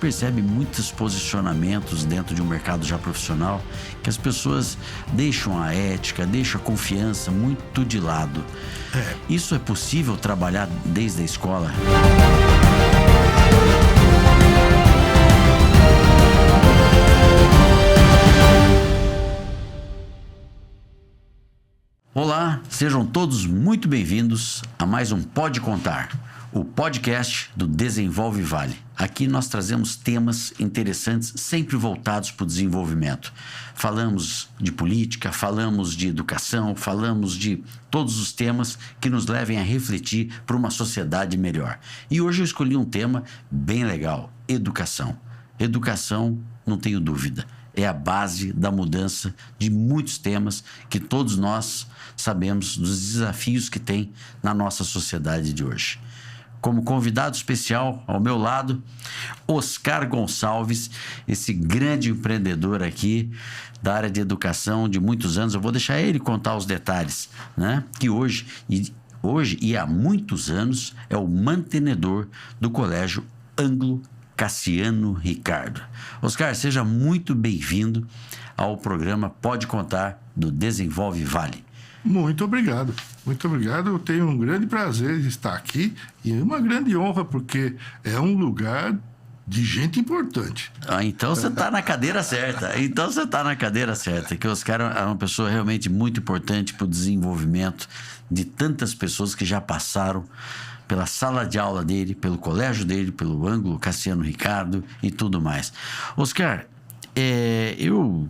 percebe muitos posicionamentos dentro de um mercado já profissional que as pessoas deixam a ética, deixam a confiança muito de lado. Isso é possível trabalhar desde a escola? Olá, sejam todos muito bem-vindos a mais um Pode Contar, o podcast do Desenvolve Vale. Aqui nós trazemos temas interessantes, sempre voltados para o desenvolvimento. Falamos de política, falamos de educação, falamos de todos os temas que nos levem a refletir para uma sociedade melhor. E hoje eu escolhi um tema bem legal: educação. Educação, não tenho dúvida, é a base da mudança de muitos temas que todos nós sabemos dos desafios que tem na nossa sociedade de hoje. Como convidado especial, ao meu lado, Oscar Gonçalves, esse grande empreendedor aqui da área de educação de muitos anos. Eu vou deixar ele contar os detalhes, né? Que hoje e há muitos anos é o mantenedor do Colégio Ângulo Cassiano Ricardo. Oscar, seja muito bem-vindo ao programa Pode Contar do Desenvolve Vale. Muito obrigado. Muito obrigado. Eu tenho um grande prazer de estar aqui e uma grande honra, porque é um lugar de gente importante. Então você está na cadeira certa. Que o Oscar é uma pessoa realmente muito importante para o desenvolvimento de tantas pessoas que já passaram pela sala de aula dele, pelo colégio dele, pelo Ângulo Cassiano Ricardo e tudo mais. Oscar, eu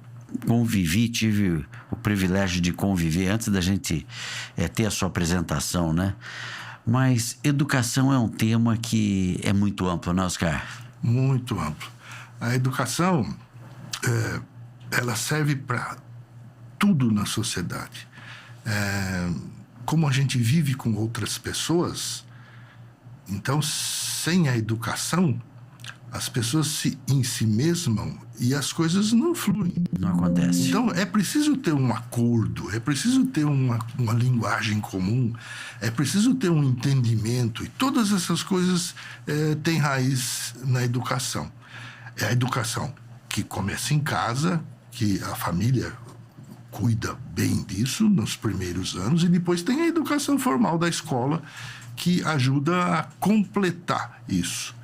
tive o privilégio de conviver antes da gente ter a sua apresentação, né? Mas educação é um tema que é muito amplo, né, Oscar? Muito amplo. A educação, ela serve para tudo na sociedade. Como a gente vive com outras pessoas, então, sem a educação, as pessoas em si mesmas e as coisas não fluem. Não acontece. Então, é preciso ter um acordo, é preciso ter uma linguagem comum, é preciso ter um entendimento. E todas essas coisas têm raiz na educação. É a educação que começa em casa, que a família cuida bem disso nos primeiros anos, e depois tem a educação formal da escola, que ajuda a completar isso.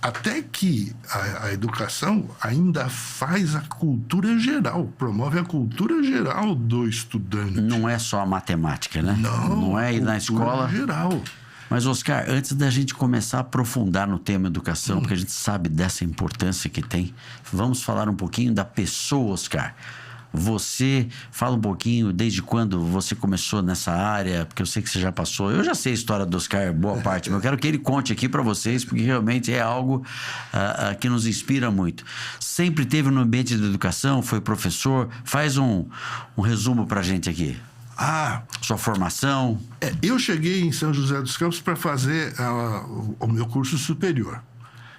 Até que a educação ainda faz a cultura geral, promove a cultura geral do estudante. Não é só a matemática, né? Não é ir na escola. Geral. Mas, Oscar, antes da gente começar a aprofundar no tema educação, porque a gente sabe dessa importância que tem, vamos falar um pouquinho da pessoa, Oscar. Você fala um pouquinho desde quando você começou nessa área, porque eu sei que você já passou. Eu já sei a história do Oscar, boa parte, mas eu quero que ele conte aqui para vocês, porque realmente é algo que nos inspira muito. Sempre teve no ambiente da educação, foi professor. Faz um resumo para a gente aqui. Sua formação. Eu cheguei em São José dos Campos para fazer o meu curso superior.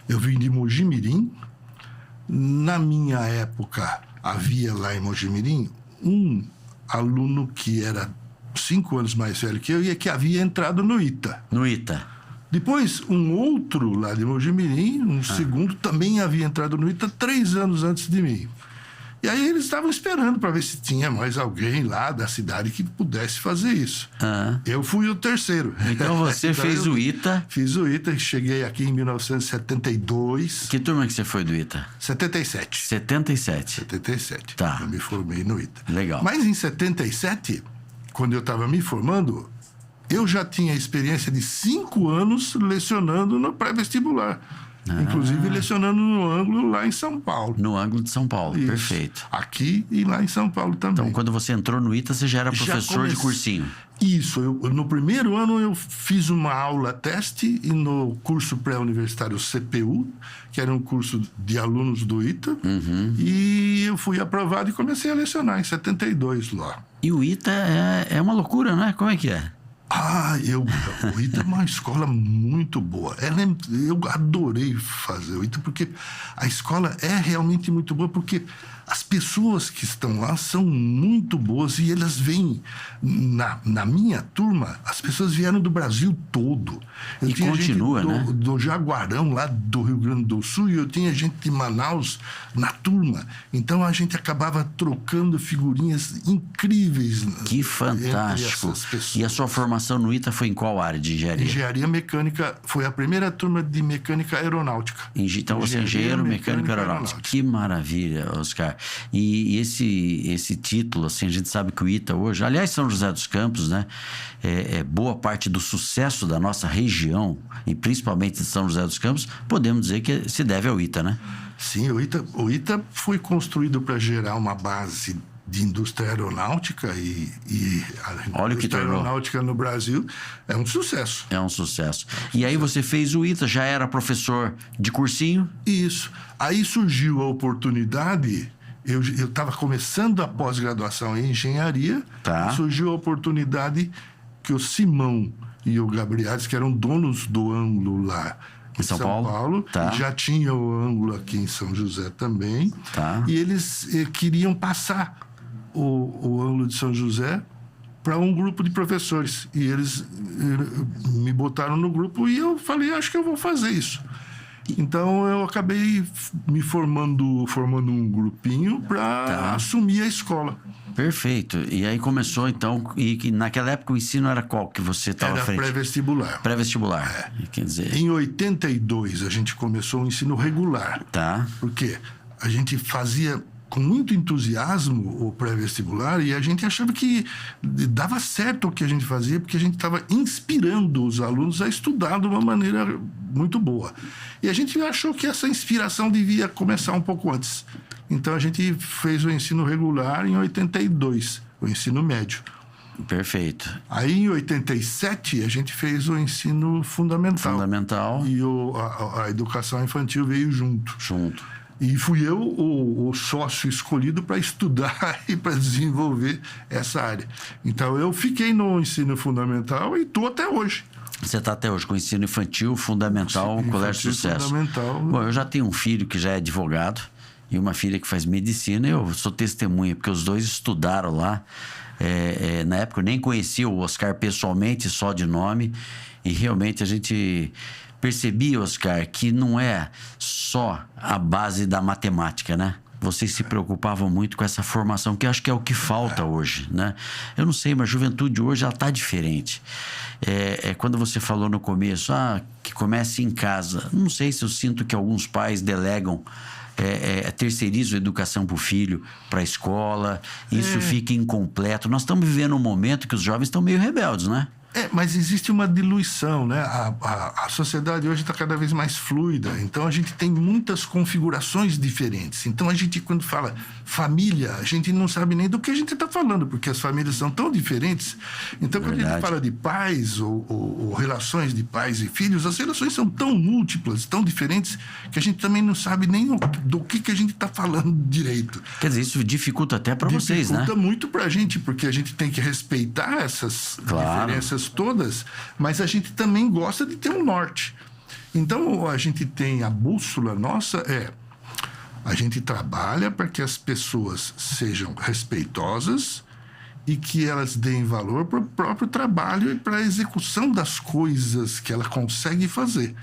Eu vim de Mojimirim. Na minha época, havia lá em Mojimirim um aluno que era 5 anos mais velho que eu e que havia entrado no ITA. No ITA. Depois, um outro lá de Mojimirim, segundo, também havia entrado no ITA 3 anos antes de mim. E aí eles estavam esperando para ver se tinha mais alguém lá da cidade que pudesse fazer isso. Eu fui o terceiro. Então você então fez o ITA? Fiz o ITA e cheguei aqui em 1972. Que turma que você foi do ITA? 77. 77. Tá. Eu me formei no ITA. Legal. Mas em 77, quando eu estava me formando, eu já tinha experiência de 5 anos lecionando no pré-vestibular. Inclusive lecionando no Ângulo lá em São Paulo. No Ângulo de São Paulo, isso. Perfeito. Aqui e lá em São Paulo também. Então, quando você entrou no ITA, você já era professor de cursinho? Isso. No primeiro ano eu fiz uma aula teste e no curso pré-universitário CPU, que era um curso de alunos do ITA, e eu fui aprovado e comecei a lecionar em 72 lá. E o ITA é uma loucura, não é? Como é que é? O ITA é uma escola muito boa. Eu adorei fazer o ITA, porque a escola é realmente muito boa, porque as pessoas que estão lá são muito boas e elas vêm, na minha turma, as pessoas vieram do Brasil todo. E continua, gente né? do Jaguarão, lá do Rio Grande do Sul, e eu tinha gente de Manaus na turma. Então a gente acabava trocando figurinhas incríveis. Que fantástico. E a sua formação no ITA foi em qual área de engenharia? Engenharia mecânica, foi a primeira turma de mecânica aeronáutica. Então você é engenheiro mecânico aeronáutico. Que maravilha, Oscar. E esse título, assim, a gente sabe que o ITA hoje, aliás, São José dos Campos, né, boa parte do sucesso da nossa região, e principalmente de São José dos Campos, podemos dizer que se deve ao ITA, né? Sim, o ITA foi construído para gerar uma base de indústria aeronáutica e a indústria aeronáutica no Brasil é um sucesso. É um sucesso. E aí você fez o ITA, já era professor de cursinho? Isso. Aí surgiu a oportunidade, eu estava começando a pós-graduação em engenharia, surgiu a oportunidade que o Simão e o Gabriels, que eram donos do ângulo lá em São Paulo, já tinha o ângulo aqui em São José também, e eles queriam passar o ângulo de São José para um grupo de professores. E eles me botaram no grupo e eu falei, acho que eu vou fazer isso. Então eu acabei me formando um grupinho para assumir a escola. Perfeito. E aí começou, então, e naquela época o ensino era qual que você estava à frente? Era pré-vestibular. Pré-vestibular. Quer dizer... Em 82 a gente começou o ensino regular. Porque a gente fazia com muito entusiasmo o pré-vestibular e a gente achava que dava certo o que a gente fazia, porque a gente estava inspirando os alunos a estudar de uma maneira muito boa. E a gente achou que essa inspiração devia começar um pouco antes. Então a gente fez o ensino regular em 82, o ensino médio. Perfeito. Aí em 87 a gente fez o ensino fundamental. E a educação infantil veio junto. E fui eu o sócio escolhido para estudar e para desenvolver essa área. Então eu fiquei no ensino fundamental e estou até hoje. Você está até hoje com o ensino infantil, fundamental, Colégio Sucesso. Fundamental. Bom, eu já tenho um filho que já é advogado e uma filha que faz medicina. Eu sou testemunha, porque os dois estudaram lá. Na época eu nem conhecia o Oscar pessoalmente, só de nome. E realmente a gente percebia, Oscar, que não é só a base da matemática, né? Vocês se preocupavam muito com essa formação, que eu acho que é o que falta hoje, né? Eu não sei, mas a juventude hoje ela está diferente. Quando você falou no começo, que comece em casa. Não sei se eu sinto que alguns pais delegam, terceirizam a educação para o filho, para a escola. Isso fica incompleto. Nós estamos vivendo um momento que os jovens estão meio rebeldes, né? Mas existe uma diluição, né? A sociedade hoje está cada vez mais fluida, então a gente tem muitas configurações diferentes. Então a gente, quando fala família, a gente não sabe nem do que a gente está falando, porque as famílias são tão diferentes. Então quando a gente fala de pais ou relações de pais e filhos, as relações são tão múltiplas, tão diferentes, que a gente também não sabe nem do que a gente está falando direito. Quer dizer, isso dificulta até para vocês, né? Dificulta muito para a gente, porque a gente tem que respeitar essas diferenças todas, mas a gente também gosta de ter um norte. Então a gente tem a bússola nossa, a gente trabalha para que as pessoas sejam respeitosas e que elas deem valor para o próprio trabalho e para a execução das coisas que ela consegue fazer.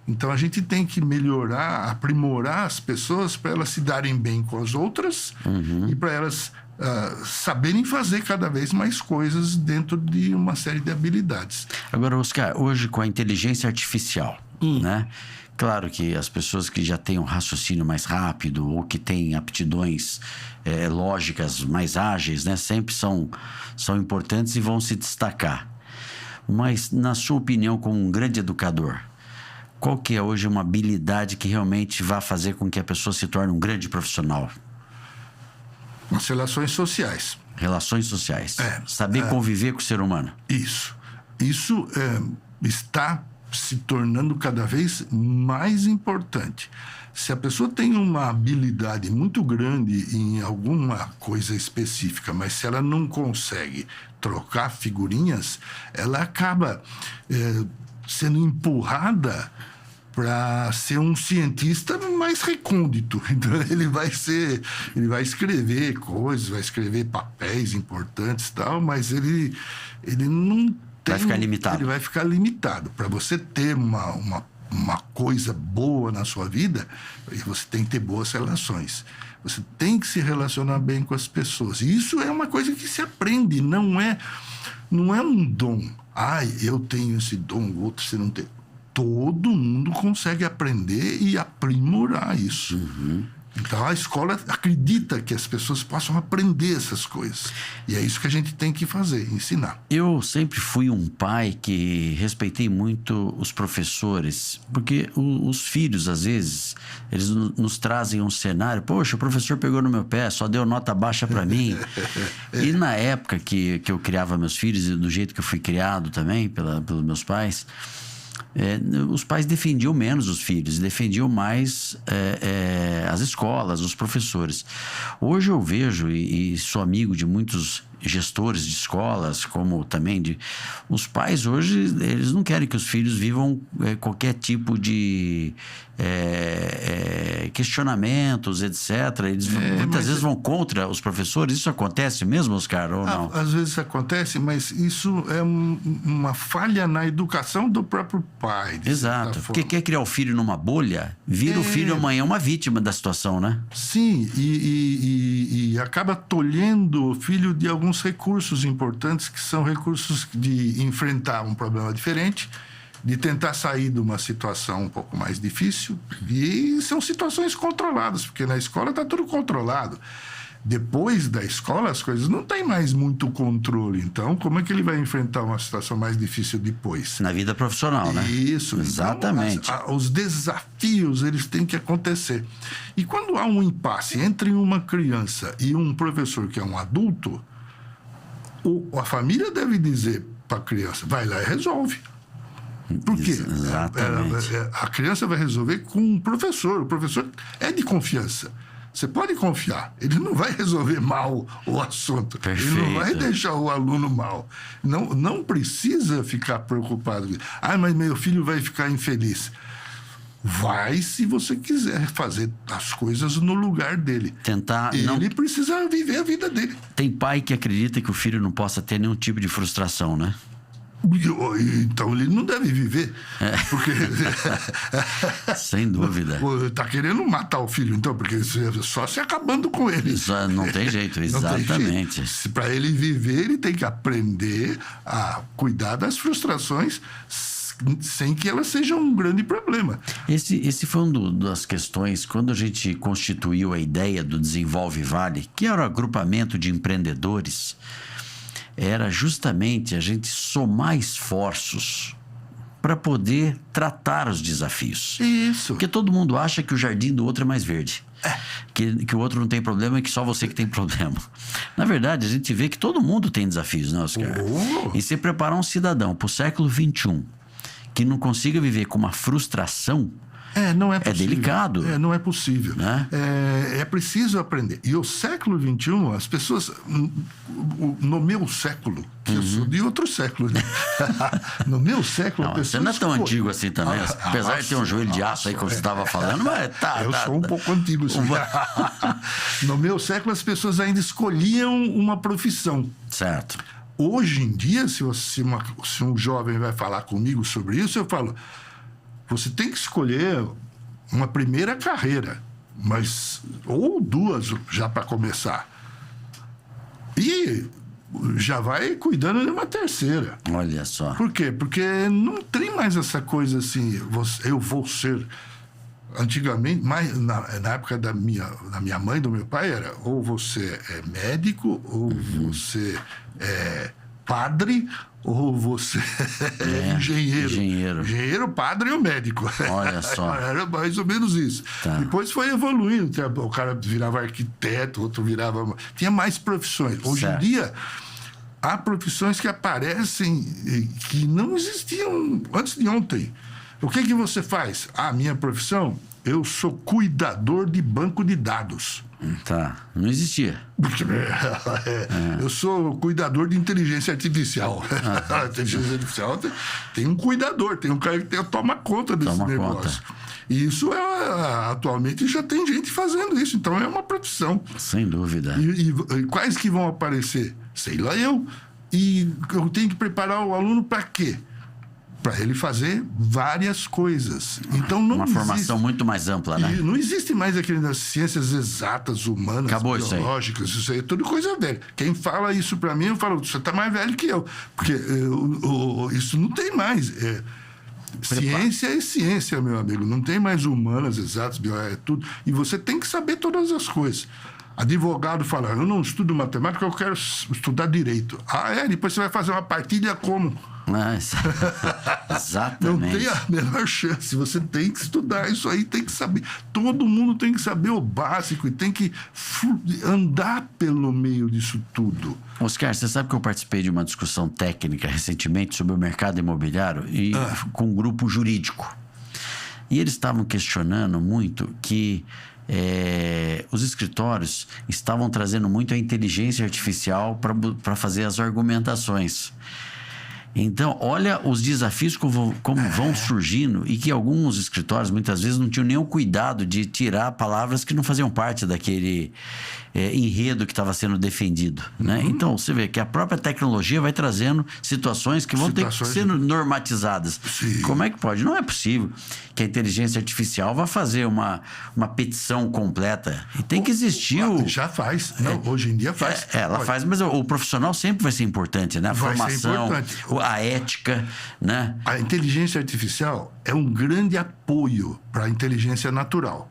Então a gente tem que melhorar, aprimorar as pessoas para elas se darem bem com as outras e para elas saberem fazer cada vez mais coisas dentro de uma série de habilidades. Agora, Oscar, hoje com a inteligência artificial, né? Claro que as pessoas que já têm um raciocínio mais rápido ou que têm aptidões lógicas mais ágeis, né? Sempre são importantes e vão se destacar. Mas, na sua opinião, como um grande educador, qual que é hoje uma habilidade que realmente vai fazer com que a pessoa se torne um grande profissional? As relações sociais. Relações sociais. Saber conviver com o ser humano. Isso está se tornando cada vez mais importante. Se a pessoa tem uma habilidade muito grande em alguma coisa específica, mas se ela não consegue trocar figurinhas, ela acaba sendo empurrada para ser um cientista mais recôndito. Então ele vai escrever coisas, vai escrever papéis importantes e tal, mas ele não tem... Vai ficar limitado. Ele vai ficar limitado. Para você ter uma coisa boa na sua vida, você tem que ter boas relações. Você tem que se relacionar bem com as pessoas. E isso é uma coisa que se aprende, não é um dom. Eu tenho esse dom, o outro você não tem. Todo mundo consegue aprender e aprimorar isso. Então, a escola acredita que as pessoas possam aprender essas coisas. E é isso que a gente tem que fazer, ensinar. Eu sempre fui um pai que respeitei muito os professores, porque os filhos, às vezes, eles nos trazem um cenário. Poxa, o professor pegou no meu pé, só deu nota baixa para mim. E na época que eu criava meus filhos, e do jeito que eu fui criado também pelos meus pais... os pais defendiam menos os filhos, defendiam mais as escolas, os professores. Hoje eu vejo e sou amigo de muitos gestores de escolas, como também os pais hoje, eles não querem que os filhos vivam qualquer tipo de questionamentos, etc. Eles muitas vezes vão contra os professores. Isso acontece mesmo, Oscar, ou não? Às vezes acontece, mas isso é uma falha na educação do próprio pai. Exato, porque quer criar o filho numa bolha, vira o filho amanhã uma vítima da situação, né? Sim, e acaba tolhendo o filho de alguns recursos importantes, que são recursos de enfrentar um problema diferente, de tentar sair de uma situação um pouco mais difícil, e são situações controladas, porque na escola está tudo controlado. Depois da escola, as coisas não têm mais muito controle. Então, como é que ele vai enfrentar uma situação mais difícil depois? Na vida profissional, né? Isso. Exatamente. Então, os desafios, eles têm que acontecer. E quando há um impasse entre uma criança e um professor que é um adulto, a família deve dizer para a criança, vai lá e resolve. Por quê? Exatamente. A criança vai resolver com um professor. O professor é de confiança. Você pode confiar. Ele não vai resolver mal o assunto. Perfeito. Ele não vai deixar o aluno mal. Não precisa ficar preocupado. Mas meu filho vai ficar infeliz. Vai, se você quiser fazer as coisas no lugar dele. Ele precisa viver a vida dele. Tem pai que acredita que o filho não possa ter nenhum tipo de frustração, né? Então ele não deve viver. Porque sem dúvida. Está querendo matar o filho, então, porque só se acabando com ele. Não tem jeito, exatamente. Para ele viver, ele tem que aprender a cuidar das frustrações sem que elas sejam um grande problema. Esse foi uma das questões quando a gente constituiu a ideia do Desenvolve Vale, que era o agrupamento de empreendedores. Era justamente a gente somar esforços para poder tratar os desafios. Isso. Porque todo mundo acha que o jardim do outro é mais verde. Que o outro não tem problema e que só você que tem problema. Na verdade, a gente vê que todo mundo tem desafios, né, Oscar? E se preparar um cidadão para o século XXI que não consiga viver com uma frustração... não é possível. É delicado. Não é possível. Né? É preciso aprender. E o século XXI, as pessoas... No meu século, que eu sou de outro século, né? No meu século... Você não é tão antigo assim também. Apesar de ter um joelho de aço aí, como você estava falando, mas eu sou um pouco antigo. Assim. No meu século, as pessoas ainda escolhiam uma profissão. Certo. Hoje em dia, se um jovem vai falar comigo sobre isso, eu falo... Você tem que escolher uma primeira carreira, ou duas já para começar. E já vai cuidando de uma terceira. Olha só. Por quê? Porque não tem mais essa coisa assim, eu vou ser... Antigamente, na época da minha mãe, do meu pai, era ou você é médico, ou você é padre, ou você é engenheiro. Engenheiro, padre ou médico. Olha só. Era mais ou menos isso. Tá. Depois foi evoluindo. O cara virava arquiteto, outro virava... Tinha mais profissões. Hoje em dia, há profissões que aparecem que não existiam antes de ontem. O que você faz? A minha profissão, eu sou cuidador de banco de dados. Tá, não existia. Eu sou cuidador de inteligência artificial. A inteligência artificial tem um cuidador, tem um cara que toma conta desse negócio. E isso atualmente já tem gente fazendo isso, então é uma profissão. Sem dúvida. E quais que vão aparecer? Sei lá eu. E eu tenho que preparar o aluno para quê? Para ele fazer várias coisas. Então não uma formação muito mais ampla, né? E não existe mais aquele das ciências exatas, humanas, acabou biológicas, isso aí é tudo coisa velha. Quem fala isso para mim, eu falo, você está mais velho que eu. Porque isso não tem mais. Ciência é ciência, meu amigo. Não tem mais humanas, exatas, biológicas, é tudo. E você tem que saber todas as coisas. Advogado fala, eu não estudo matemática, eu quero estudar direito. Depois você vai fazer uma partilha como? Exatamente. Não tem a menor chance. Você tem que estudar isso aí, tem que saber. Todo mundo tem que saber o básico e tem que andar pelo meio disso tudo. Oscar, você sabe que eu participei de uma discussão técnica recentemente sobre o mercado imobiliário e com um grupo jurídico. E eles estavam questionando muito que os escritórios estavam trazendo muito a inteligência artificial para fazer as argumentações. Então, olha os desafios como vão surgindo e que alguns escritórios, muitas vezes, não tinham nem o cuidado de tirar palavras que não faziam parte daquele enredo que estava sendo defendido, né? Então, você vê que a própria tecnologia vai trazendo situações que vão ter que ser normatizadas. Sim. Como é que pode? Não é possível que a inteligência artificial vá fazer uma petição completa. E tem que existir Já faz. Não, hoje em dia faz. Ela faz, mas o profissional sempre vai ser importante, né? A formação, a ética, né? A inteligência artificial é um grande apoio para a inteligência natural.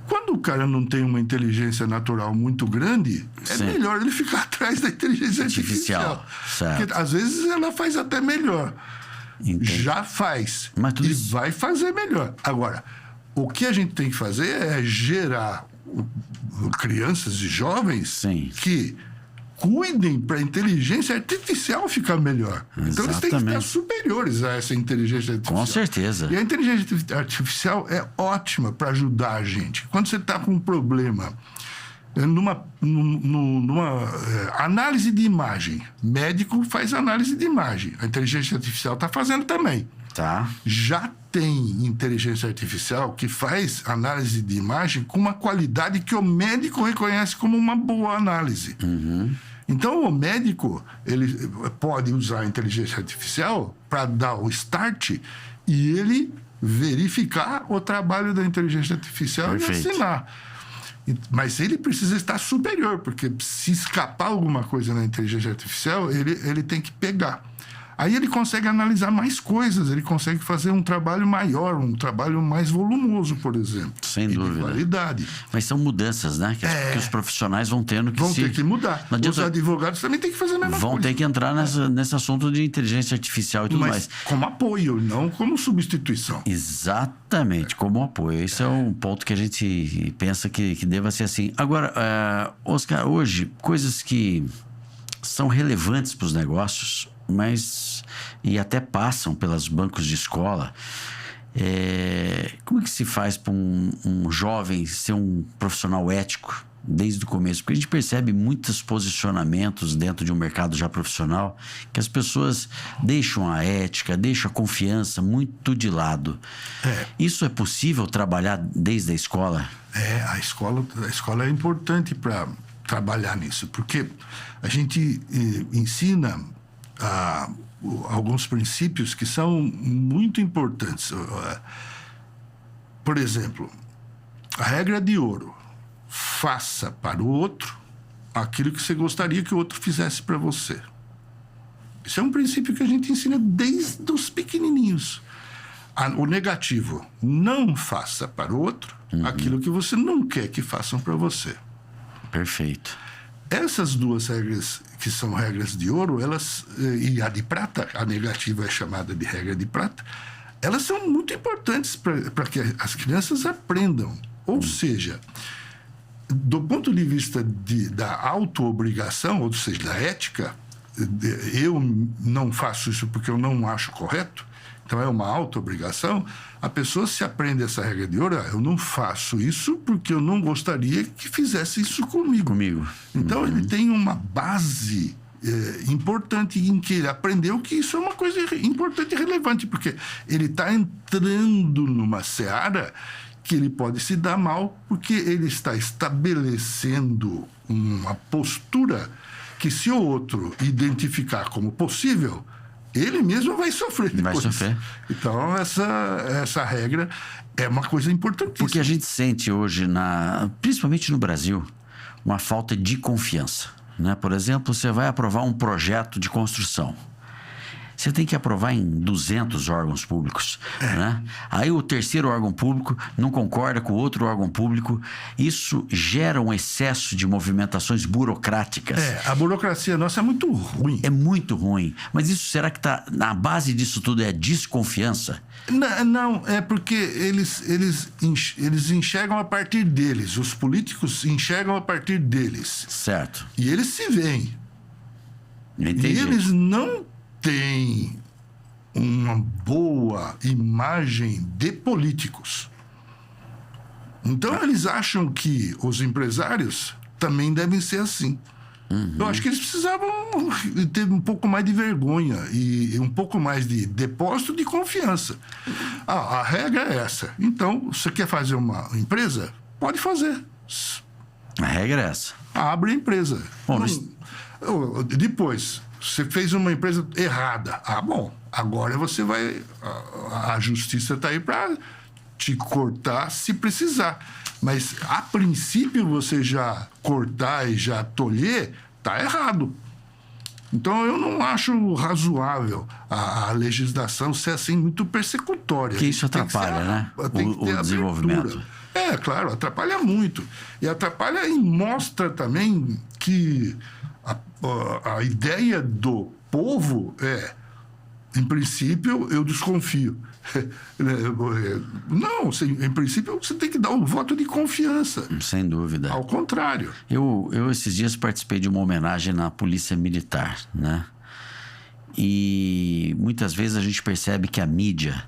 Quando o cara não tem uma inteligência natural muito grande, é melhor ele ficar atrás da inteligência artificial. Certo. Porque às vezes ela faz até melhor. Entendi. Já faz. Mas tudo vai fazer melhor. Agora, o que a gente tem que fazer é gerar crianças e jovens que cuidem para a inteligência artificial ficar melhor. Exatamente. Então eles têm que estar superiores a essa inteligência artificial. Com certeza. E a inteligência artificial é ótima para ajudar a gente. Quando você está com um problema, numa análise de imagem, médico faz análise de imagem. A inteligência artificial está fazendo também. Tá. Já tem inteligência artificial que faz análise de imagem com uma qualidade que o médico reconhece como uma boa análise. Então, o médico ele pode usar a inteligência artificial para dar o start e ele verificar o trabalho da inteligência artificial. Perfeito. E assinar. Mas ele precisa estar superior, porque se escapar alguma coisa na inteligência artificial, ele tem que pegar. Aí ele consegue analisar mais coisas, ele consegue fazer um trabalho maior, um trabalho mais volumoso, por exemplo. Sem dúvida. De qualidade. Mas são mudanças, né? Que os profissionais vão tendo que ter que mudar. Os advogados também têm que fazer a mesma coisa. Vão ter que entrar nesse assunto de inteligência artificial e tudo mais. Como apoio, não como substituição. Exatamente, como apoio. Esse é um ponto que a gente pensa que deva ser assim. Agora, Oscar, hoje, coisas que são relevantes para os negócios, e até passam pelos bancos de escola. Como é que se faz para um jovem ser um profissional ético desde o começo? Porque a gente percebe muitos posicionamentos dentro de um mercado já profissional que as pessoas deixam a ética, deixam a confiança muito de lado. Isso é possível trabalhar desde a escola? A escola é importante para trabalhar nisso, porque a gente ensina alguns princípios que são muito importantes. Por exemplo, a regra de ouro: faça para o outro aquilo que você gostaria que o outro fizesse para você. Isso é um princípio que a gente ensina desde os pequenininhos. O negativo: não faça para o outro aquilo que você não quer que façam para você. Perfeito. Essas duas regras, que são regras de ouro, e a de prata, a negativa é chamada de regra de prata, elas são muito importantes para que as crianças aprendam. Ou seja, do ponto de vista da auto-obrigação, ou seja, da ética, eu não faço isso porque eu não acho correto, então é uma auto-obrigação, a pessoa se aprende essa regra de ouro, eu não faço isso porque eu não gostaria que fizesse isso comigo. Então ele tem uma base importante em que ele aprendeu que isso é uma coisa importante e relevante, porque ele está entrando numa seara que ele pode se dar mal, porque ele está estabelecendo uma postura que, se o outro identificar como possível, ele mesmo vai sofrer depois. Vai sofrer. Então, essa regra é uma coisa importantíssima. Porque a gente sente hoje, principalmente no Brasil, uma falta de confiança, né? Por exemplo, você vai aprovar um projeto de construção. Você tem que aprovar em 200 órgãos públicos, né? Aí o terceiro órgão público não concorda com o outro órgão público. Isso gera um excesso de movimentações burocráticas. A burocracia nossa é muito ruim. É muito ruim. Mas isso, será que está na base disso tudo é desconfiança? Não, é porque eles enxergam a partir deles. Os políticos enxergam a partir deles. Certo. E eles se veem. Entendi. E eles não têm uma boa imagem de políticos. Então, eles acham que os empresários também devem ser assim. Eu acho que eles precisavam ter um pouco mais de vergonha e um pouco mais de depósito de confiança. A regra é essa. Então, você quer fazer uma empresa? Pode fazer. A regra é essa. Abre a empresa. Bom, depois, você fez uma empresa errada. Bom, agora você vai... A justiça está aí para te cortar se precisar. Mas, a princípio, você já cortar e já tolher, está errado. Então, eu não acho razoável a legislação ser assim muito persecutória. Porque isso atrapalha, né? O desenvolvimento. Claro, atrapalha muito. E atrapalha e mostra também que a ideia do povo em princípio, eu desconfio. Não, em princípio, você tem que dar um voto de confiança. Sem dúvida. Ao contrário. Eu esses dias participei de uma homenagem na Polícia Militar, né? E muitas vezes a gente percebe que a mídia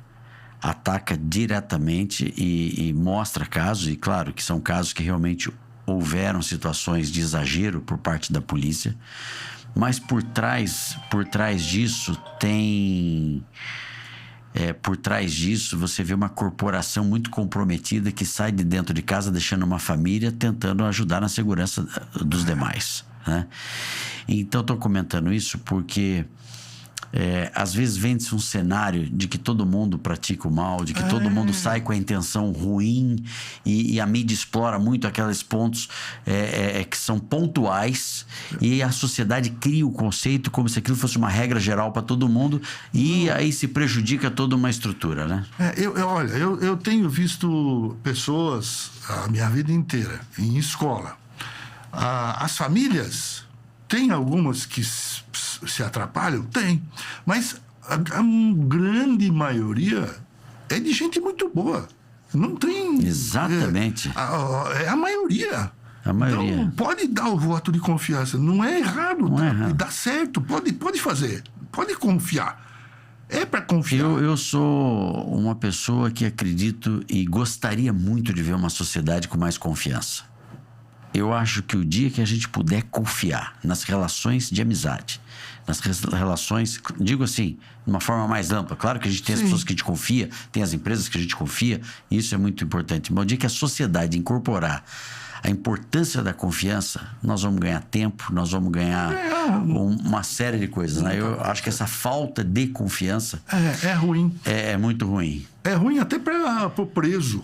ataca diretamente e mostra casos, e claro que são casos que realmente houveram situações de exagero por parte da polícia, mas por trás disso por trás disso você vê uma corporação muito comprometida que sai de dentro de casa deixando uma família tentando ajudar na segurança dos demais, né? Então estou comentando isso porque às vezes vende-se um cenário de que todo mundo pratica o mal, de que todo mundo sai com a intenção ruim e a mídia explora muito aqueles pontos que são pontuais e a sociedade cria o conceito como se aquilo fosse uma regra geral para todo mundo e aí se prejudica toda uma estrutura, né? Olha, eu tenho visto pessoas a minha vida inteira em escola. As famílias, tem algumas que se atrapalham? Tem. Mas a grande maioria é de gente muito boa. Não tem... Exatamente. É a maioria. A maioria. Então, pode dar o voto de confiança. Não é errado. Não é errado. Dá certo. Pode fazer. Pode confiar. É para confiar. Eu sou uma pessoa que acredito e gostaria muito de ver uma sociedade com mais confiança. Eu acho que o dia que a gente puder confiar nas relações de amizade, nas relações, digo assim, de uma forma mais ampla. Claro que a gente tem as pessoas que a gente confia, tem as empresas que a gente confia, e isso é muito importante. Mas o dia que a sociedade incorporar a importância da confiança, nós vamos ganhar tempo, nós vamos ganhar uma série de coisas, né? Eu acho que essa falta de confiança é ruim. É muito ruim. É ruim até para o preso.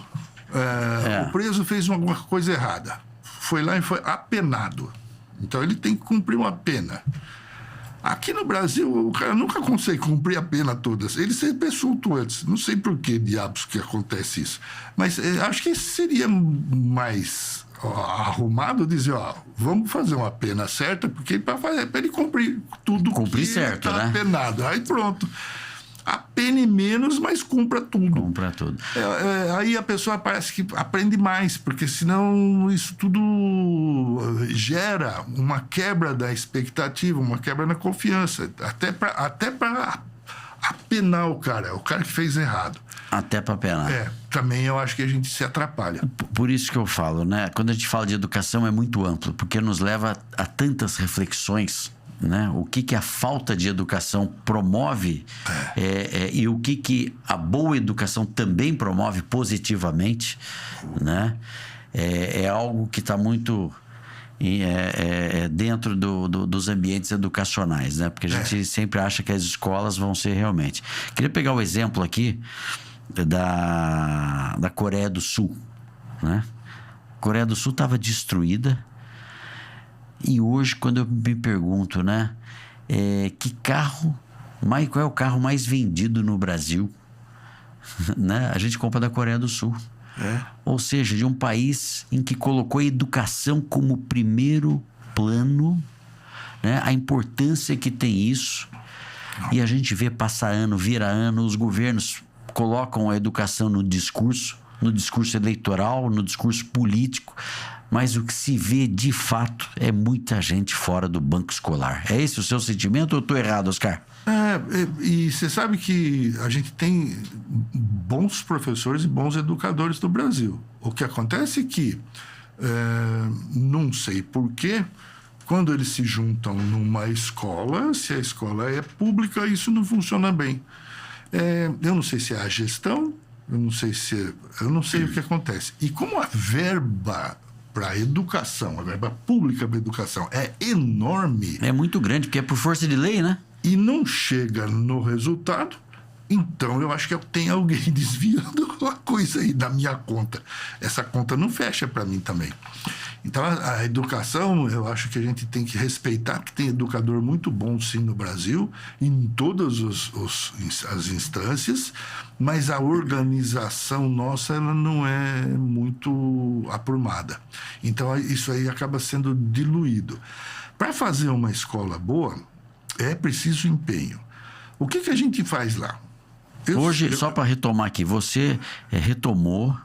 O preso fez alguma coisa errada. Foi lá e foi apenado. Então, ele tem que cumprir uma pena. Aqui no Brasil, o cara nunca consegue cumprir a pena toda. Ele sempre é solto antes. Não sei por que diabos que acontece isso. Mas acho que seria mais arrumado dizer, vamos fazer uma pena certa, porque para ele cumprir tudo cumprir que certo, está né? apenado. Aí pronto. Apene menos, mas cumpra tudo. Cumpra tudo. Aí a pessoa parece que aprende mais, porque senão isso tudo gera uma quebra da expectativa, uma quebra na confiança. Até para apenar o cara que fez errado. Até para penar. Também eu acho que a gente se atrapalha. Por isso que eu falo, né? Quando a gente fala de educação é muito amplo, porque nos leva a tantas reflexões, né? O que a falta de educação promove e o que a boa educação também promove positivamente, né? É algo que está muito dentro dos ambientes educacionais, né? Porque a gente sempre acha que as escolas vão ser realmente. Queria pegar o exemplo aqui da Coreia do Sul, né? A Coreia do Sul estava destruída e hoje, quando eu me pergunto, né, qual é o carro mais vendido no Brasil, né? A gente compra da Coreia do Sul. Ou seja, de um país em que colocou a educação como primeiro plano, né? A importância que tem isso. E a gente vê passar ano, vira ano, os governos colocam a educação no discurso eleitoral, no discurso político, mas o que se vê de fato é muita gente fora do banco escolar. É esse o seu sentimento ou eu estou errado, Oscar? E você sabe que a gente tem bons professores e bons educadores no Brasil. O que acontece é que, não sei porquê, quando eles se juntam numa escola, se a escola é pública, isso não funciona bem. Eu não sei se é a gestão, eu não sei o que acontece. E como a verba para a educação, a verba pública para a educação é enorme... É muito grande, porque é por força de lei, né? E não chega no resultado, então eu acho que tem alguém desviando a coisa aí da minha conta. Essa conta não fecha para mim também. Então, a educação, eu acho que a gente tem que respeitar, que tem educador muito bom, sim, no Brasil, em todas as instâncias, mas a organização nossa, ela não é muito aprumada. Então, isso aí acaba sendo diluído. Para fazer uma escola boa, é preciso empenho. O que a gente faz lá? Só para retomar aqui, você retomou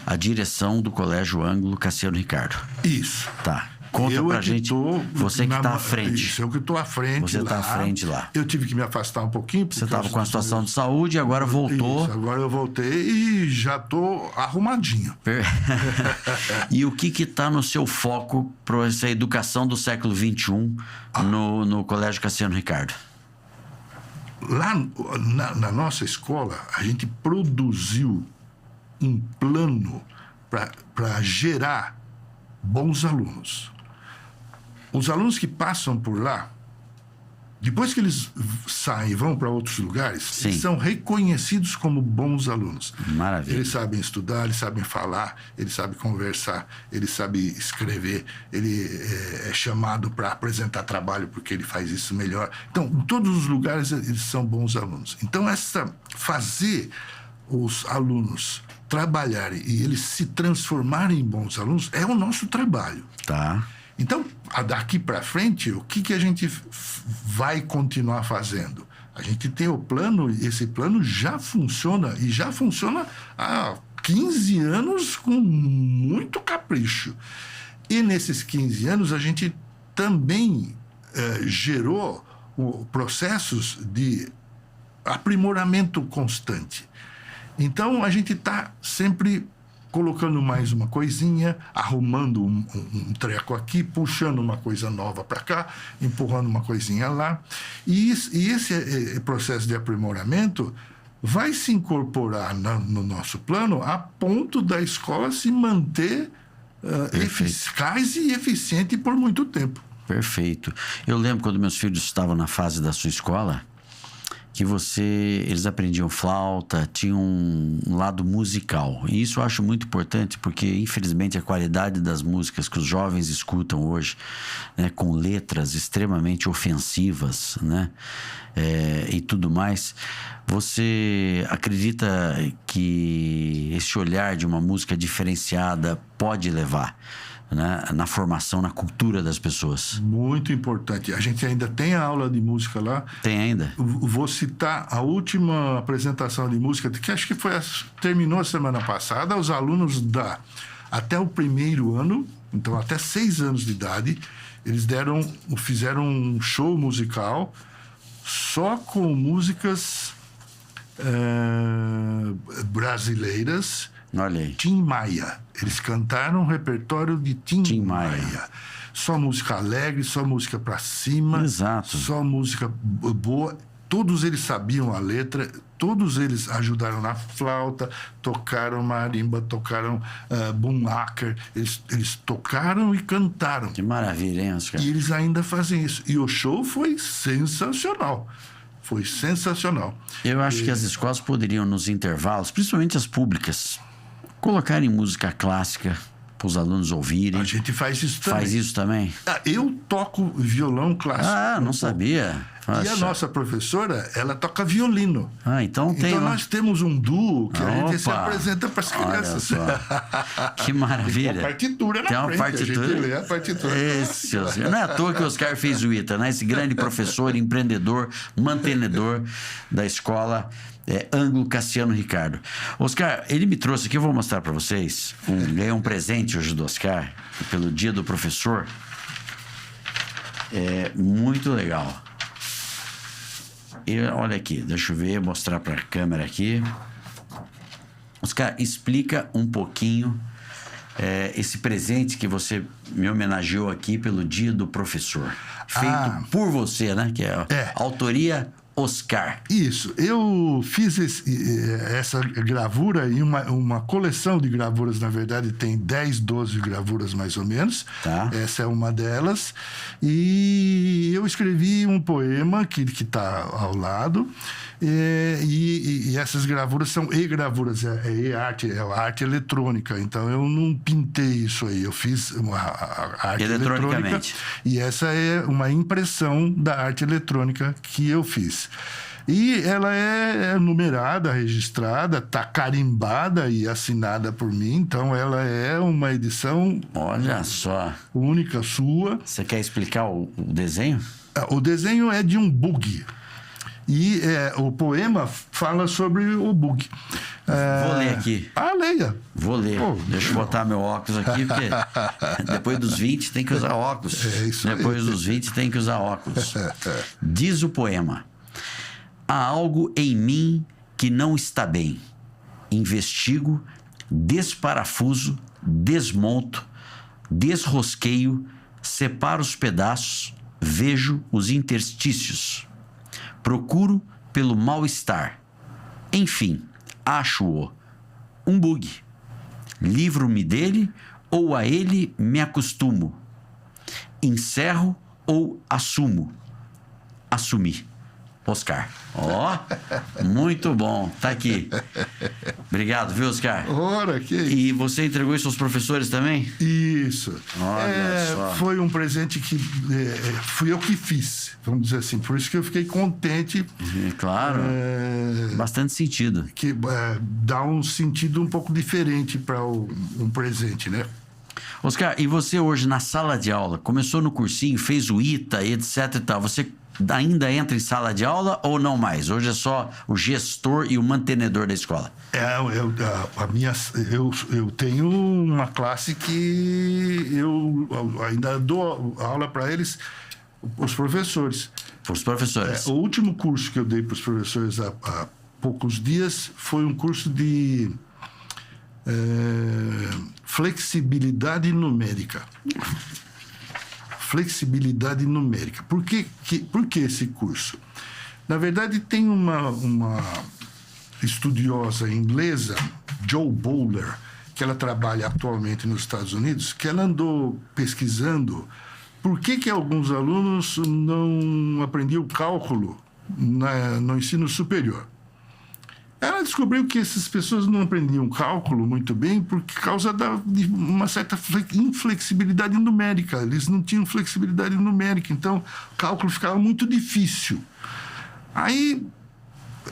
a direção do Colégio Ângulo Cassiano Ricardo. Isso. Tá. Conta pra gente. Você que está à frente. Isso, eu que estou à frente. Você está à frente lá. Eu tive que me afastar um pouquinho. Você estava com a situação de saúde e agora voltou. Isso, agora eu voltei e já estou arrumadinho. E o que está no seu foco para essa educação do século XXI no Colégio Cassiano Ricardo? Lá na nossa escola, a gente produziu um plano para gerar bons alunos. Os alunos que passam por lá, depois que eles saem e vão para outros lugares, eles são reconhecidos como bons alunos. Maravilha. Eles sabem estudar, eles sabem falar, eles sabem conversar, eles sabem escrever, ele é chamado para apresentar trabalho porque ele faz isso melhor. Então, em todos os lugares, eles são bons alunos. Então, fazer os alunos trabalharem e eles se transformarem em bons alunos é o nosso trabalho. Tá. Então, daqui para frente, o que a gente vai continuar fazendo? A gente tem o plano, e esse plano já funciona, e já funciona há 15 anos com muito capricho. E nesses 15 anos, a gente também gerou processos de aprimoramento constante. Então, a gente está sempre colocando mais uma coisinha, arrumando um treco aqui, puxando uma coisa nova para cá, empurrando uma coisinha lá. E esse processo de aprimoramento vai se incorporar no nosso plano a ponto da escola se manter eficaz e eficiente por muito tempo. Perfeito. Eu lembro quando meus filhos estavam na fase da sua escola, que eles aprendiam flauta, tinham um lado musical. E isso eu acho muito importante, porque, infelizmente, a qualidade das músicas que os jovens escutam hoje, né, com letras extremamente ofensivas, né, e tudo mais, você acredita que esse olhar de uma música diferenciada pode levar, né, na formação, na cultura das pessoas? Muito importante. A gente ainda tem a aula de música lá. Tem ainda? Vou citar a última apresentação de música, que acho que terminou a semana passada. Os alunos até o primeiro ano, então até 6 anos de idade, eles fizeram um show musical só com músicas brasileiras. Olha aí. Tim Maia. Eles cantaram um repertório de Tim Maia. Só música alegre, só música pra cima. Exato. Só música boa. Todos eles sabiam a letra, todos eles ajudaram na flauta, tocaram marimba, tocaram bunhaker. Eles tocaram e cantaram. Que maravilha, hein, Oscar? E eles ainda fazem isso. E o show foi sensacional. Foi sensacional. Eu acho que as escolas poderiam, nos intervalos, principalmente as públicas, colocarem música clássica para os alunos ouvirem. A gente faz isso também. Faz isso também? Eu toco violão clássico. Ah, não sabia. E a nossa professora, ela toca violino. Ah, então tem. Então nós temos um duo que a gente se apresenta para as crianças. Olha só. Que maravilha. Tem uma partitura na Tem uma frente, partitura. a gente lê a partitura. Esse, não é à toa que o Oscar fez o ITA, né? Esse grande professor, empreendedor, mantenedor da escola Ângulo Cassiano Ricardo. Oscar, ele me trouxe aqui, eu vou mostrar para vocês. Ganhei um presente hoje do Oscar, pelo Dia do Professor. É muito legal. E olha aqui, deixa eu ver, mostrar para a câmera aqui. Oscar, explica um pouquinho esse presente que você me homenageou aqui pelo Dia do Professor. Feito por você, né? Que é autoria Oscar. Isso. Eu fiz essa gravura em uma coleção de gravuras, na verdade, tem 10, 12 gravuras mais ou menos. Tá. Essa é uma delas. E eu escrevi um poema que está ao lado. E essas gravuras são e-gravuras, e-arte, é arte eletrônica. Então, eu não pintei isso aí. Eu fiz uma arte eletrônica. E essa é uma impressão da arte eletrônica que eu fiz. E ela é numerada, registrada, está carimbada e assinada por mim. Então, ela é uma edição... Olha só. Única sua. Você quer explicar o desenho? O desenho é de um bug. E o poema fala sobre o bug. Vou ler aqui. Leia. Vou ler. Deixa eu botar meu óculos aqui, porque depois dos 20 tem que usar óculos. Depois dos 20 tem que usar óculos. Diz o poema: há algo em mim que não está bem. Investigo, desparafuso, desmonto, desrosqueio, separo os pedaços, vejo os interstícios. Procuro pelo mal-estar. Enfim, acho-o um bug. Livro-me dele ou a ele me acostumo. Encerro ou assumo. Assumi. Oscar. Muito bom. Tá aqui. Obrigado, viu, Oscar? Ora, que isso. E você entregou isso aos professores também? Isso. Olha só. Foi um presente que fui eu que fiz, vamos dizer assim. Por isso que eu fiquei contente. Claro. Bastante sentido. Que dá um sentido um pouco diferente para um presente, né? Oscar, e você hoje na sala de aula, começou no cursinho, fez o ITA, etc e tal, você ainda entra em sala de aula ou não mais? Hoje é só o gestor e o mantenedor da escola. Eu tenho uma classe que eu ainda dou aula para eles, os professores. Para os professores. O último curso que eu dei para os professores há poucos dias foi um curso de flexibilidade numérica. Flexibilidade numérica. Por que esse curso? Na verdade, tem uma estudiosa inglesa, Jo Boaler, que ela trabalha atualmente nos Estados Unidos, que ela andou pesquisando por que alguns alunos não aprendiam cálculo no ensino superior. Ela descobriu que essas pessoas não aprendiam cálculo muito bem por causa de uma certa inflexibilidade numérica. Eles não tinham flexibilidade numérica, então o cálculo ficava muito difícil. Aí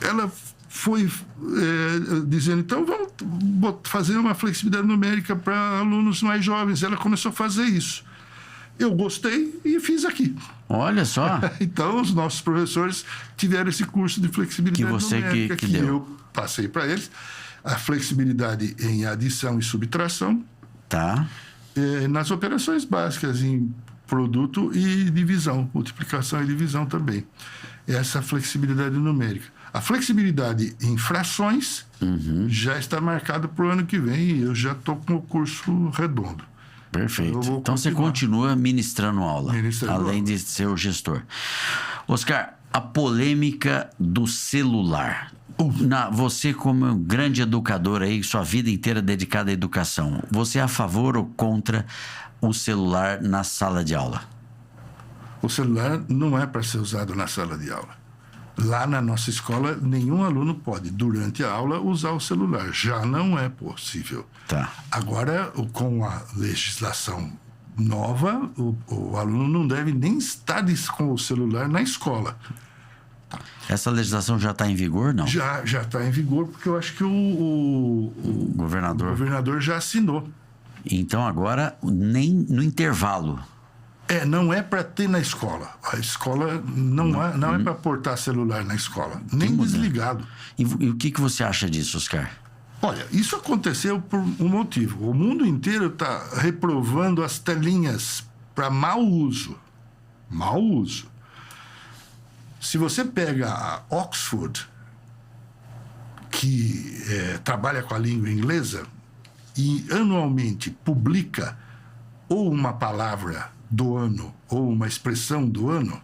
ela foi dizendo, então vamos fazer uma flexibilidade numérica para alunos mais jovens. Ela começou a fazer isso. Eu gostei e fiz aqui. Olha só. Então, os nossos professores tiveram esse curso de flexibilidade numérica que deu. Eu passei para eles. A flexibilidade em adição e subtração. Tá. Nas operações básicas, em produto e divisão. Multiplicação e divisão também. Essa flexibilidade numérica. A flexibilidade em frações já está marcada para o ano que vem e eu já estou com o curso redondo. Perfeito. Então você continua ministrando aula, além de ser o gestor. Oscar, a polêmica do celular. Você, como um grande educador aí, sua vida inteira dedicada à educação, você é a favor ou contra o celular na sala de aula? O celular não é para ser usado na sala de aula. Lá na nossa escola, nenhum aluno pode, durante a aula, usar o celular. Já não é possível. Tá. Agora, com a legislação nova, o aluno não deve nem estar com o celular na escola. Essa legislação já está em vigor, não? Já está em vigor, porque eu acho que o governador já assinou. Então, agora, nem no intervalo. Não é para ter na escola. A escola não é para portar celular na escola, nem desligado. E o que você acha disso, Oscar? Olha, isso aconteceu por um motivo. O mundo inteiro está reprovando as telinhas para mau uso. Mau uso. Se você pega a Oxford, que trabalha com a língua inglesa, e anualmente publica ou uma palavra do ano ou uma expressão do ano,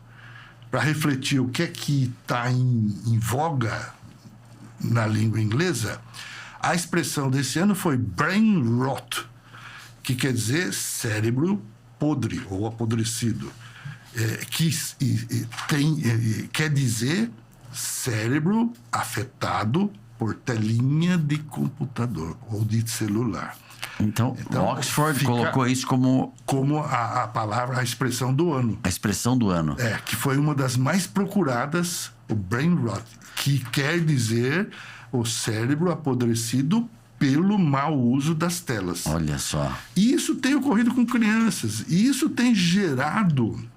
para refletir o que é que está em voga na língua inglesa, a expressão desse ano foi brain rot, que quer dizer cérebro podre ou apodrecido. Quer dizer cérebro afetado por telinha de computador ou de celular. Então Oxford colocou isso como a palavra, a expressão do ano. A expressão do ano. Que foi uma das mais procuradas, o brain rot, que quer dizer o cérebro apodrecido pelo mau uso das telas. Olha só. E isso tem ocorrido com crianças. E isso tem gerado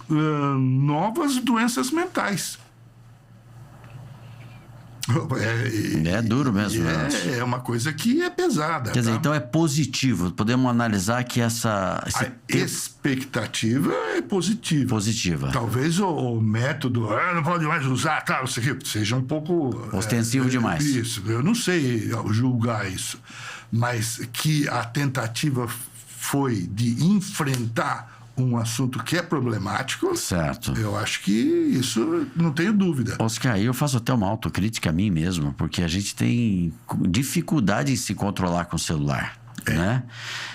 novas doenças mentais. É duro mesmo. É uma coisa que é pesada. Quer dizer, então é positivo. Podemos analisar que a expectativa é positiva. Positiva. Talvez o método, não pode mais usar, seja um pouco... ostensivo demais. Isso, eu não sei julgar isso. Mas que a tentativa foi de enfrentar um assunto que é problemático, certo. Eu acho que isso não tenho dúvida. Oscar, eu faço até uma autocrítica a mim mesmo, porque a gente tem dificuldade em se controlar com o celular, né?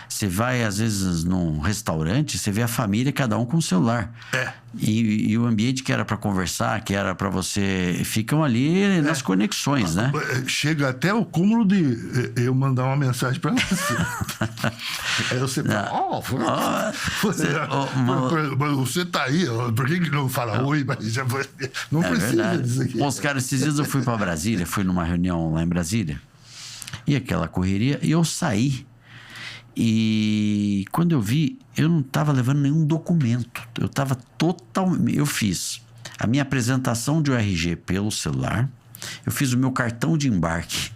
Você vai, às vezes, num restaurante, você vê a família, cada um com o celular. E o ambiente que era para conversar, que era para você... Ficam ali nas conexões, né? Chega até o cúmulo de eu mandar uma mensagem para você. Aí você fala, você tá aí, por que não fala oi? Mas já foi, não precisa verdade. disso aqui. Oscar, esses dias eu fui para Brasília, fui numa reunião lá em Brasília, e aquela correria, e eu saí. E quando eu vi, eu não estava levando nenhum documento. Eu estava totalmente... Eu fiz a minha apresentação de ORG pelo celular, eu fiz o meu cartão de embarque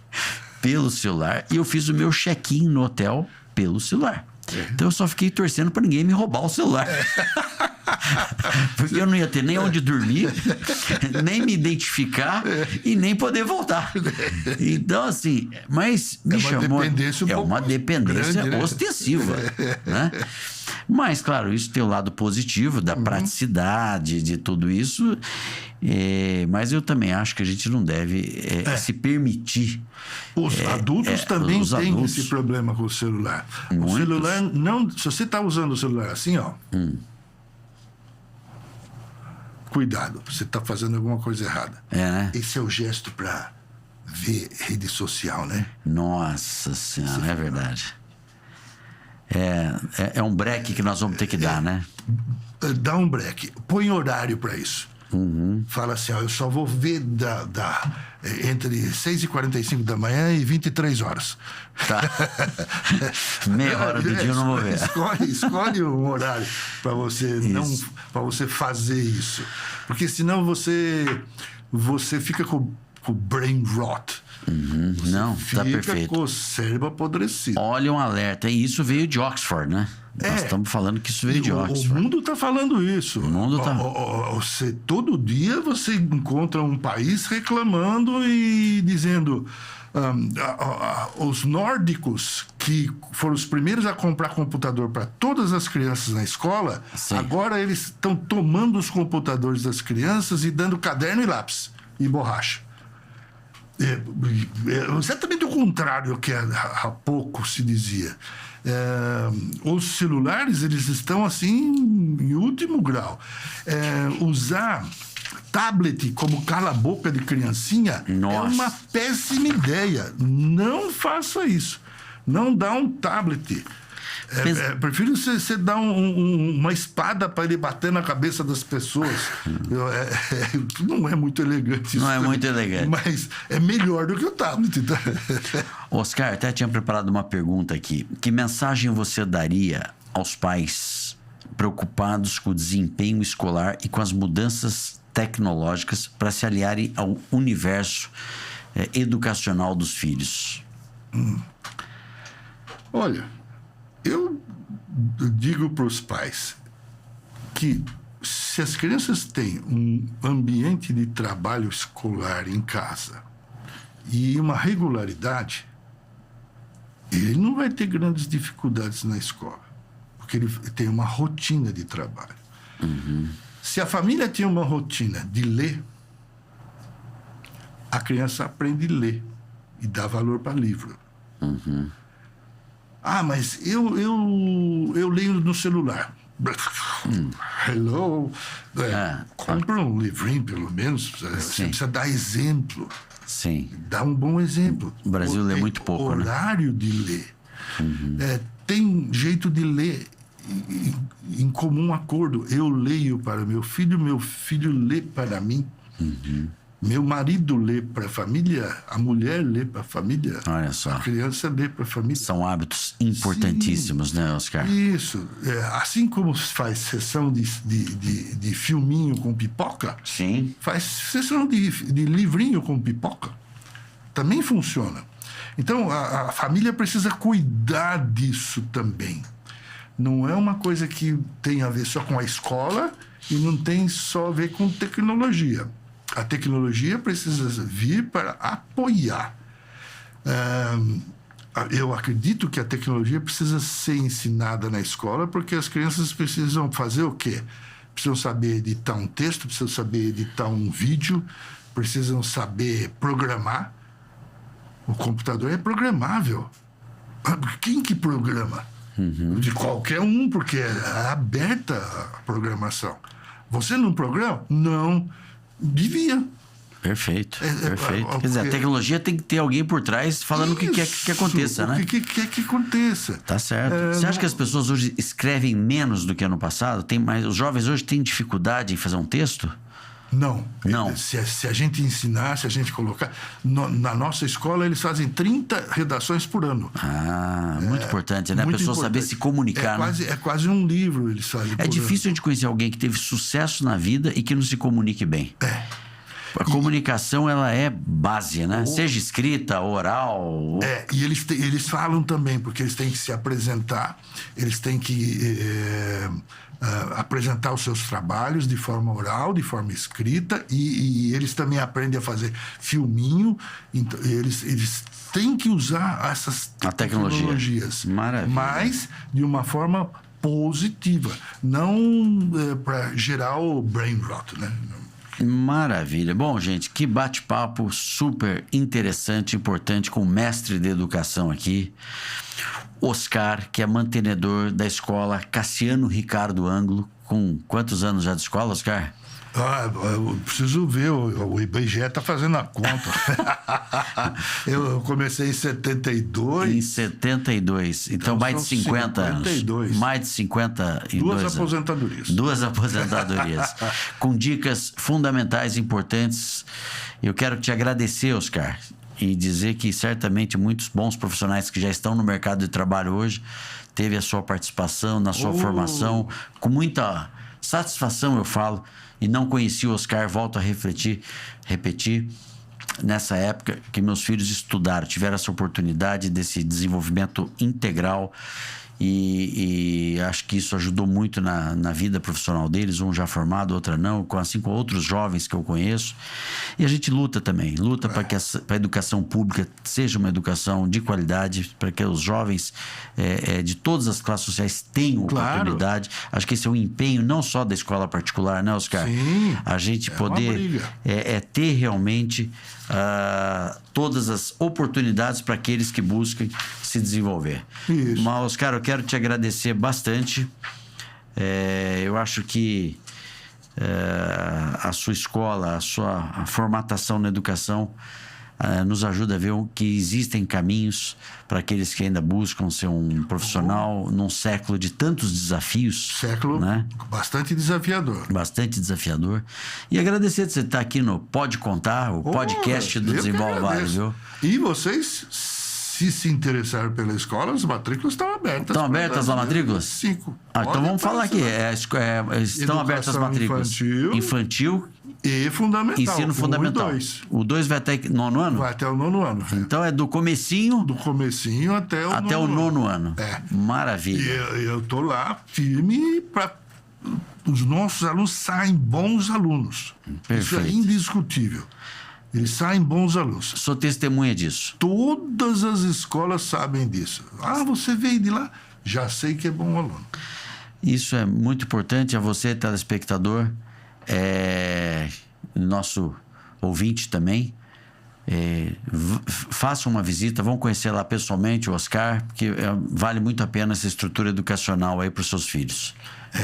pelo celular e eu fiz o meu check-in no hotel pelo celular. Então eu só fiquei torcendo para ninguém me roubar o celular. Porque eu não ia ter nem onde dormir, nem me identificar e nem poder voltar. Então, assim, mas me chamou. É uma dependência grande, ostensiva, né? Mas, claro, isso tem o lado positivo da praticidade de tudo isso. Mas eu também acho que a gente não deve se permitir. Os adultos também têm esse problema com o celular. Muitos. O celular não. Se você está usando o celular assim, ó. Cuidado, você está fazendo alguma coisa errada. Né? Esse é o gesto para ver rede social, né? Nossa Senhora, é verdade. É um break que nós vamos ter que dar, né? Dá um break. Põe horário para isso. Fala assim, eu só vou ver entre 6h45 da manhã e 23 horas. Tá. Meia hora do dia eu não vou ver. Escolhe um horário para você para você fazer isso. Porque senão você fica com brain rot. Não, tá perfeito. Fica com o cérebro apodrecido. Olha um alerta. E isso veio de Oxford, né? Nós estamos falando que isso veio de Oxford. O mundo está falando isso. O mundo está... Todo dia você encontra um país reclamando e dizendo... os nórdicos, que foram os primeiros a comprar computador para todas as crianças na escola, Sim. Agora eles estão tomando os computadores das crianças e dando caderno e lápis e borracha. É exatamente o contrário que há pouco se dizia. Os celulares, eles estão assim em último grau. Usar tablet como cala-boca de criancinha Nossa. É uma péssima ideia. Não faça isso. Não dá um tablet. Prefiro você dar uma espada para ele bater na cabeça das pessoas. Não é muito elegante isso. Não é muito elegante. Mas é melhor do que o tablet. Tá? Oscar, até tinha preparado uma pergunta aqui. Que mensagem você daria aos pais preocupados com o desempenho escolar e com as mudanças tecnológicas para se aliarem ao universo educacional dos filhos? Olha, eu digo para os pais que se as crianças têm um ambiente de trabalho escolar em casa e uma regularidade, ele não vai ter grandes dificuldades na escola, porque ele tem uma rotina de trabalho. Uhum. Se a família tem uma rotina de ler, a criança aprende a ler e dá valor para livro. Uhum. Mas eu leio no celular. Hello. Compra um livrinho, pelo menos. Você precisa dar exemplo. Sim. Dá um bom exemplo. O Brasil lê muito pouco, horário de ler. Uhum. Tem jeito de ler em comum acordo. Eu leio para meu filho lê para mim. Uhum. Meu marido lê para a família, a mulher lê para a família, olha só. A criança lê para a família. São hábitos importantíssimos, sim, né, Oscar? Isso. Assim como faz sessão de filminho com pipoca, sim, faz sessão de livrinho com pipoca. Também funciona. Então, a família precisa cuidar disso também. Não é uma coisa que tem a ver só com a escola e não tem só a ver com tecnologia. A tecnologia precisa vir para apoiar. Eu acredito que a tecnologia precisa ser ensinada na escola, porque as crianças precisam fazer o quê? Precisam saber editar um texto, precisam saber editar um vídeo, precisam saber programar. O computador é programável. Quem que programa? Uhum. De qualquer um, porque é aberta a programação. Você não programa? Não. Devia. Perfeito, perfeito. Quer dizer, a tecnologia tem que ter alguém por trás falando o que quer que aconteça, né? O que quer que aconteça. Tá certo. Você acha que as pessoas hoje escrevem menos do que ano passado? Os jovens hoje têm dificuldade em fazer um texto? Não. Não. Se a gente ensinar, se a gente colocar... Na nossa escola, eles fazem 30 redações por ano. Muito importante, né? A pessoa saber se comunicar. É quase um livro eles fazem. É difícil a gente conhecer alguém que teve sucesso na vida e que não se comunique bem. A comunicação, ela é base, né? Seja escrita, oral... E eles falam também, porque eles têm que se apresentar, eles têm que apresentar os seus trabalhos de forma oral, de forma escrita, e eles também aprendem a fazer filminho. Então, eles têm que usar essas tecnologias. Maravilha. Mas de uma forma positiva, não para gerar o brain rot, né? Maravilha. Bom, gente, que bate-papo super interessante, importante com o mestre de educação aqui, Oscar, que é mantenedor da escola Cassiano Ricardo Ângulo. Com quantos anos já de escola, Oscar? Eu preciso ver, o IBGE está fazendo a conta. Eu comecei em 72. Em 72. Então mais de 50 anos. Mais de 52 Duas aposentadorias. Duas aposentadorias. Com dicas fundamentais, importantes. Eu quero te agradecer, Oscar, e dizer que certamente muitos bons profissionais que já estão no mercado de trabalho hoje teve a sua participação na sua formação. Com muita satisfação, eu falo. E não conheci o Oscar, volto a repetir, nessa época que meus filhos estudaram, tiveram essa oportunidade desse desenvolvimento integral e acho que isso ajudou muito na vida profissional deles, um já formado, outra não, assim como outros jovens que eu conheço. E a gente luta também, para que a educação pública seja uma educação de qualidade, para que os jovens de todas as classes sociais tenham oportunidade. Acho que esse é um empenho não só da escola particular, né, Oscar? Sim, a gente poder ter realmente todas as oportunidades para aqueles que buscam se desenvolver. Isso. Mas, Oscar, eu quero te agradecer bastante. Eu acho que a sua escola, a formatação na educação nos ajuda a ver que existem caminhos para aqueles que ainda buscam ser um profissional num século de tantos desafios. Século, né? Bastante desafiador. Bastante desafiador. E agradecer de você estar aqui no Pode Contar, o podcast do Desenvolve Vale, viu? E vocês, se interessarem pela escola, as matrículas estão abertas. Estão abertas as matrículas? 5. Então vamos falar aqui. Estão abertas as matrículas. Infantil e fundamental. Ensino fundamental. O 2 vai até 9º ano? Vai até o 9º ano. Então é do comecinho... Do comecinho até o 9º ano. Maravilha. E eu estou lá firme para os nossos alunos saem bons alunos. Perfeito. Isso é indiscutível. Eles saem bons alunos. Sou testemunha disso. Todas as escolas sabem disso. Você veio de lá? Já sei que é bom aluno. Isso é muito importante. A você, telespectador, nosso ouvinte também, façam uma visita, vão conhecer lá pessoalmente o Oscar, porque vale muito a pena essa estrutura educacional aí para os seus filhos.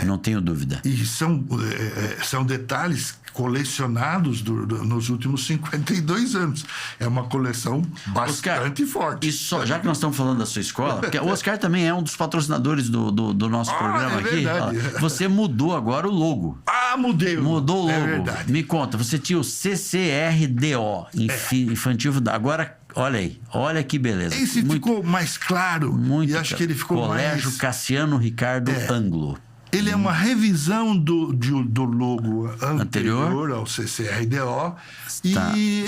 Não tenho dúvida. E são detalhes colecionados nos últimos 52 anos. É uma coleção bastante forte. Já que nós estamos falando da sua escola, porque o Oscar também é um dos patrocinadores do nosso programa aqui. Verdade. Você mudou agora o logo. Mudei o logo. Mudou o logo. É verdade. Me conta, você tinha o CCRDO, infantil. Agora, olha aí, olha que beleza. Esse ficou mais claro. Muito. E acho que ele ficou Colégio Cassiano Ricardo Anglo. Ele é uma revisão do logo anterior ao CCRDO. E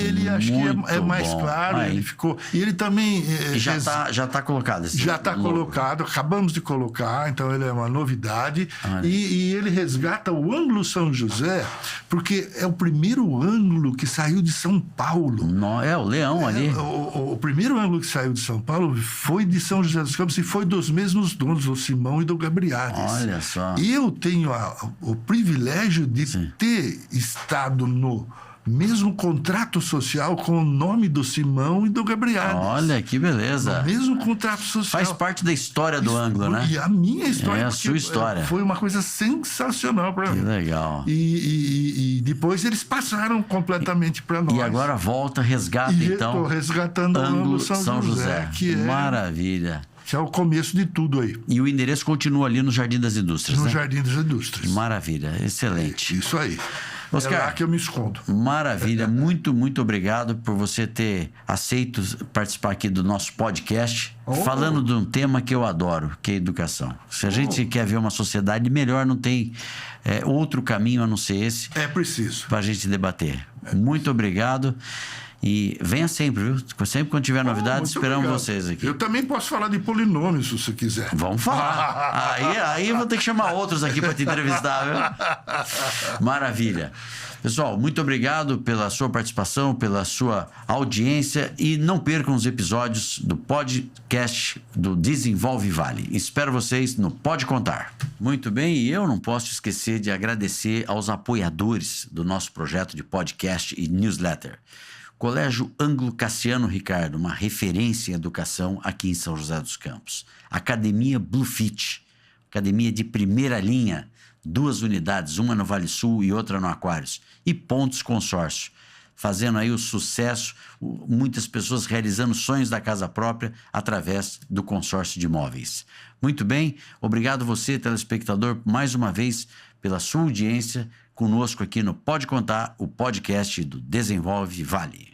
ele acho que é mais claro. Ele ficou. E ele também. Já está colocado esse Já está colocado, acabamos de colocar, então ele é uma novidade. E ele resgata o ângulo São José, porque é o primeiro ângulo que saiu de São Paulo. O leão ali. O primeiro ângulo que saiu de São Paulo foi de São José dos Campos e foi dos mesmos donos, do Simão e do Gabriades. Olha só. E eu tenho o privilégio de ter estado no mesmo contrato social com o nome do Simão e do Gabriades. Olha, que beleza. O mesmo contrato social. Faz parte da história do ângulo, né? E a minha história. A sua história. Foi uma coisa sensacional para mim. Que legal. E depois eles passaram completamente para nós. E agora volta, resgata, então. Estou resgatando o ângulo São José. Que maravilha. Que é o começo de tudo aí. E o endereço continua ali no Jardim das Indústrias, No Jardim das Indústrias. Maravilha, excelente. Isso aí. Oscar, é lá que eu me escondo. Maravilha, muito, muito obrigado por você ter aceito participar aqui do nosso podcast, falando de um tema que eu adoro, que é a educação. Se a gente quer ver uma sociedade melhor, não tem outro caminho a não ser esse. É preciso. Para a gente debater. Muito obrigado. E venha sempre, viu? Sempre quando tiver novidades, esperamos vocês aqui. Eu também posso falar de polinômios, se você quiser. Vamos falar. aí eu vou ter que chamar outros aqui para te entrevistar, viu? Maravilha. Pessoal, muito obrigado pela sua participação, pela sua audiência e não percam os episódios do podcast do Desenvolve Vale. Espero vocês no Pode Contar. Muito bem, e eu não posso esquecer de agradecer aos apoiadores do nosso projeto de podcast e newsletter. Colégio Anglo Cassiano Ricardo, uma referência em educação aqui em São José dos Campos. Academia Bluefit, academia de primeira linha, 2 unidades, uma no Vale Sul e outra no Aquários. E Pontos Consórcio, fazendo aí o sucesso, muitas pessoas realizando sonhos da casa própria através do consórcio de imóveis. Muito bem, obrigado você, telespectador, mais uma vez pela sua audiência conosco aqui no Pode Contar, o podcast do Desenvolve Vale.